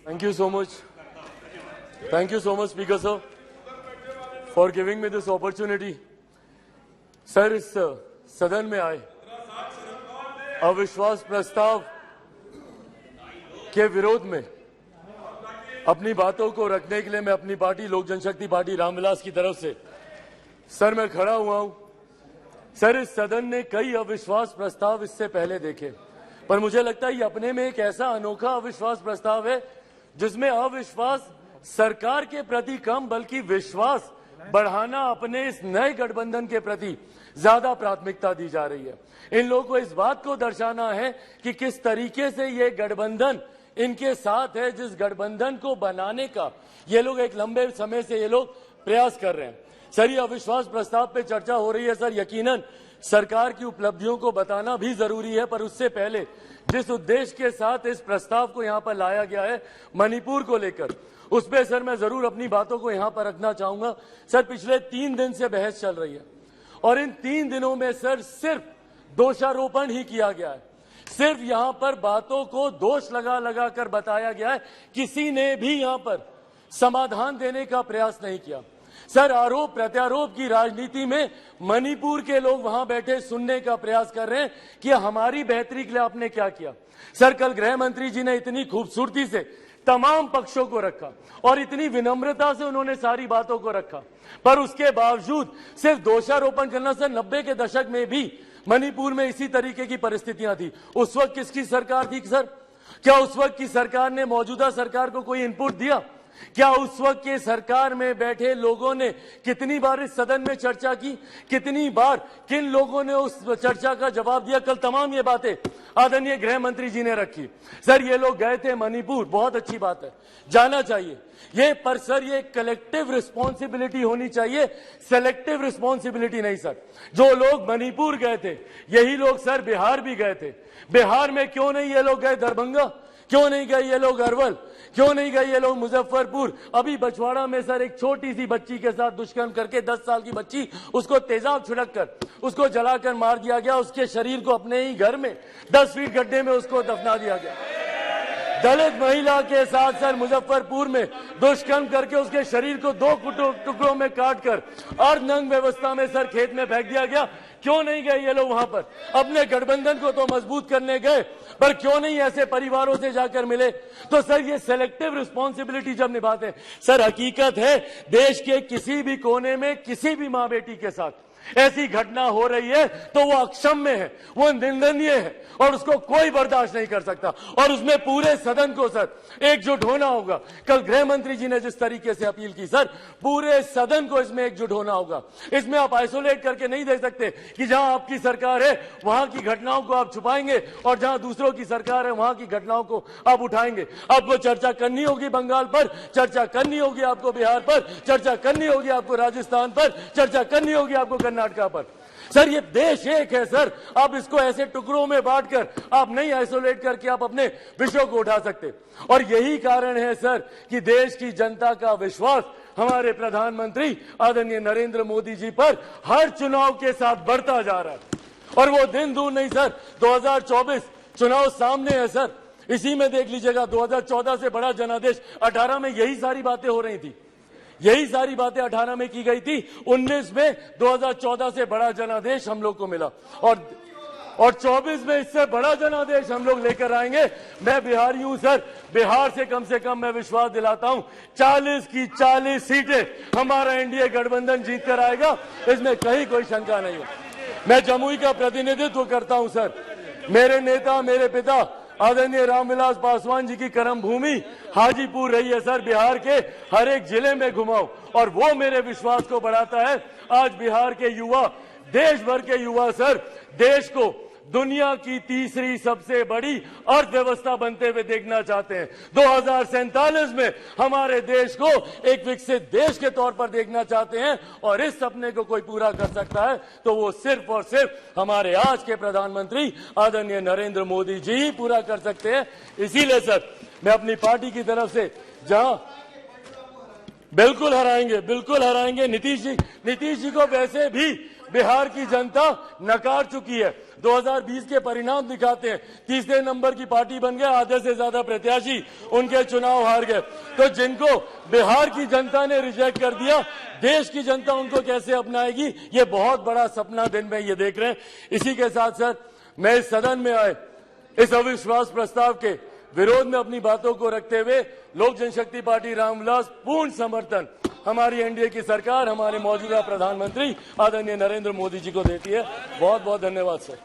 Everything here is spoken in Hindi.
Thank you so much. Thank you so much, Speaker sir, for giving me this opportunity. Sir, इस सदन में आए अविश्वास प्रस्ताव के विरोध में अपनी बातों को रखने के लिए मैं अपनी पार्टी लोक जनशक्ति पार्टी रामविलास की तरफ से सर मैं खड़ा हुआ हूं। सर, इस सदन ने कई अविश्वास प्रस्ताव इससे पहले देखे, पर मुझे लगता है ये अपने में एक ऐसा अनोखा अविश्वास प्रस्ताव है जिसमें अविश्वास सरकार के प्रति कम बल्कि विश्वास बढ़ाना अपने इस नए गठबंधन के प्रति ज्यादा प्राथमिकता दी जा रही है। इन लोगों को इस बात को दर्शाना है कि किस तरीके से ये गठबंधन इनके साथ है, जिस गठबंधन को बनाने का ये लोग एक लंबे समय से ये लोग प्रयास कर रहे हैं। सर, ये अविश्वास प्रस्ताव पे चर्चा हो रही है। सर, यकीनन सरकार की उपलब्धियों को बताना भी जरूरी है, पर उससे पहले जिस उद्देश्य के साथ इस प्रस्ताव को यहां पर लाया गया है मणिपुर को लेकर, उस पर सर मैं जरूर अपनी बातों को यहां पर रखना चाहूंगा। सर, पिछले 3 दिन से बहस चल रही है और इन 3 दिनों में सर सिर्फ दोषारोपण ही किया गया है। सिर्फ यहां पर बातों को दोष लगा लगा कर बताया गया है, किसी ने भी यहां पर समाधान देने का प्रयास नहीं किया। सर, आरोप प्रत्यारोप की राजनीति में मणिपुर के लोग वहां बैठे सुनने का प्रयास कर रहे हैं कि हमारी बेहतरी के लिए आपने क्या किया। सर, कल गृह मंत्री जी ने इतनी खूबसूरती से तमाम पक्षों को रखा और इतनी विनम्रता से उन्होंने सारी बातों को रखा, पर उसके बावजूद सिर्फ दोषारोपण करना। सर, 90 के दशक में भी मणिपुर में इसी तरीके की परिस्थितियां थी। उस वक्त किसकी सरकार थी सर? क्या उस वक्त की सरकार ने मौजूदा सरकार को कोई इनपुट दिया? क्या उस वक्त के सरकार में बैठे लोगों ने कितनी बार इस सदन में चर्चा की? कितनी बार किन लोगों ने उस चर्चा का जवाब दिया? कल तमाम ये बातें आदरणीय गृह मंत्री जी ने रखी। सर, ये लोग गए थे मणिपुर, बहुत अच्छी बात है, जाना चाहिए ये, पर सर ये कलेक्टिव रिस्पॉन्सिबिलिटी होनी चाहिए, सेलेक्टिव रिस्पॉन्सिबिलिटी नहीं। सर, जो लोग मणिपुर गए थे यही लोग सर बिहार भी गए थे। बिहार में क्यों नहीं ये लोग गए दरभंगा? क्यों नहीं गए ये लोग अरवल? क्यों नहीं गए ये लोग मुजफ्फरपुर? अभी बछवाड़ा में सर एक छोटी सी बच्ची के साथ दुष्कर्म करके 10 साल की बच्ची, उसको तेजाब छिड़क कर उसको जलाकर मार दिया गया। उसके शरीर को अपने ही घर में 10 फीट गड्ढे में उसको दफना दिया गया। दलित महिला के साथ सर मुजफ्फरपुर में दुष्कर्म करके उसके शरीर को 2 टुकड़ों में काटकर अर्धनग्न व्यवस्था में सर खेत में फेंक दिया गया। क्यों नहीं गए ये लोग वहां पर? अपने गठबंधन को तो मजबूत करने गए, पर क्यों नहीं ऐसे परिवारों से जाकर मिले? तो सर ये सेलेक्टिव रिस्पॉन्सिबिलिटी जब निभाते हैं, सर हकीकत है देश के किसी भी कोने में किसी भी मां बेटी के साथ ऐसी घटना हो रही है तो वो अक्षम्य है, वो निंदनीय है और उसको कोई बर्दाश्त नहीं कर सकता, और उसमें पूरे सदन को सर एकजुट होना होगा। कल गृह मंत्री जी ने जिस तरीके से अपील की, सर पूरे सदन को इसमें एकजुट होना होगा। इसमें आप आइसोलेट करके नहीं देख सकते कि जहां आपकी सरकार है वहां की घटनाओं को आप छुपाएंगे और जहां दूसरों की सरकार है वहां की घटनाओं को आप उठाएंगे। आपको चर्चा करनी होगी बंगाल पर, चर्चा करनी होगी आपको बिहार पर, चर्चा करनी होगी आपको राजस्थान पर, चर्चा करनी होगी आपको कर्नाटका पर। सर ये देश एक है सर, आप इसको ऐसे टुकड़ों में बांटकर आप नहीं आइसोलेट करके आप अपने विषयों को उठा सकते। और यही कारण है सर कि देश की जनता का विश्वास हमारे प्रधानमंत्री आदरणीय नरेंद्र मोदी जी पर हर चुनाव के साथ बढ़ता जा रहा है। और वो दिन दूर नहीं सर, 2024 चुनाव सामने है सर, इसी में देख लीजिएगा 2014 से बड़ा जनादेश 18 में यही सारी बातें हो रही थी, यही सारी बातें 18 में की गई थी। 19 में 2014 से बड़ा जनादेश हम लोग को मिला और 24 में इससे बड़ा जनादेश हम लोग लेकर आएंगे। मैं बिहारी हूं सर, बिहार से कम मैं विश्वास दिलाता हूं 40 की 40 सीटें हमारा एनडीए गठबंधन जीत कर आएगा, इसमें कहीं कोई शंका नहीं है। मैं जमुई का प्रतिनिधित्व करता हूं सर, मेरे नेता मेरे पिता आदरणीय रामविलास पासवान जी की कर्म भूमि हाजीपुर रही है सर। बिहार के हर एक जिले में घुमाओ और वो मेरे विश्वास को बढ़ाता है। आज बिहार के युवा, देश भर के युवा सर देश को दुनिया की तीसरी सबसे बड़ी अर्थव्यवस्था बनते हुए देखना चाहते हैं। 2047 में हमारे देश को एक विकसित देश के तौर पर देखना चाहते हैं, और इस सपने को कोई पूरा कर सकता है तो वो सिर्फ और सिर्फ हमारे आज के प्रधानमंत्री आदरणीय नरेंद्र मोदी जी ही पूरा कर सकते हैं। इसीलिए सर मैं अपनी पार्टी की तरफ से जहां बिल्कुल हराएंगे नीतीश जी को वैसे भी बिहार की जनता नकार चुकी है। 2020 के परिणाम दिखाते हैं, तीसरे नंबर की पार्टी बन गए, आधे से ज्यादा प्रत्याशी उनके चुनाव हार गए। तो जिनको बिहार की जनता ने रिजेक्ट कर दिया, देश की जनता उनको कैसे अपनाएगी, ये बहुत बड़ा सपना दिन में ये देख रहे हैं। इसी के साथ सर, मैं इस सदन में आए इस अविश्वास प्रस्ताव के विरोध में अपनी बातों को रखते हुए लोक जनशक्ति पार्टी रामविलास पूर्ण समर्थन हमारी एनडीए की सरकार, हमारे मौजूदा प्रधानमंत्री आदरणीय नरेंद्र मोदी जी को देती है। बहुत बहुत धन्यवाद सर।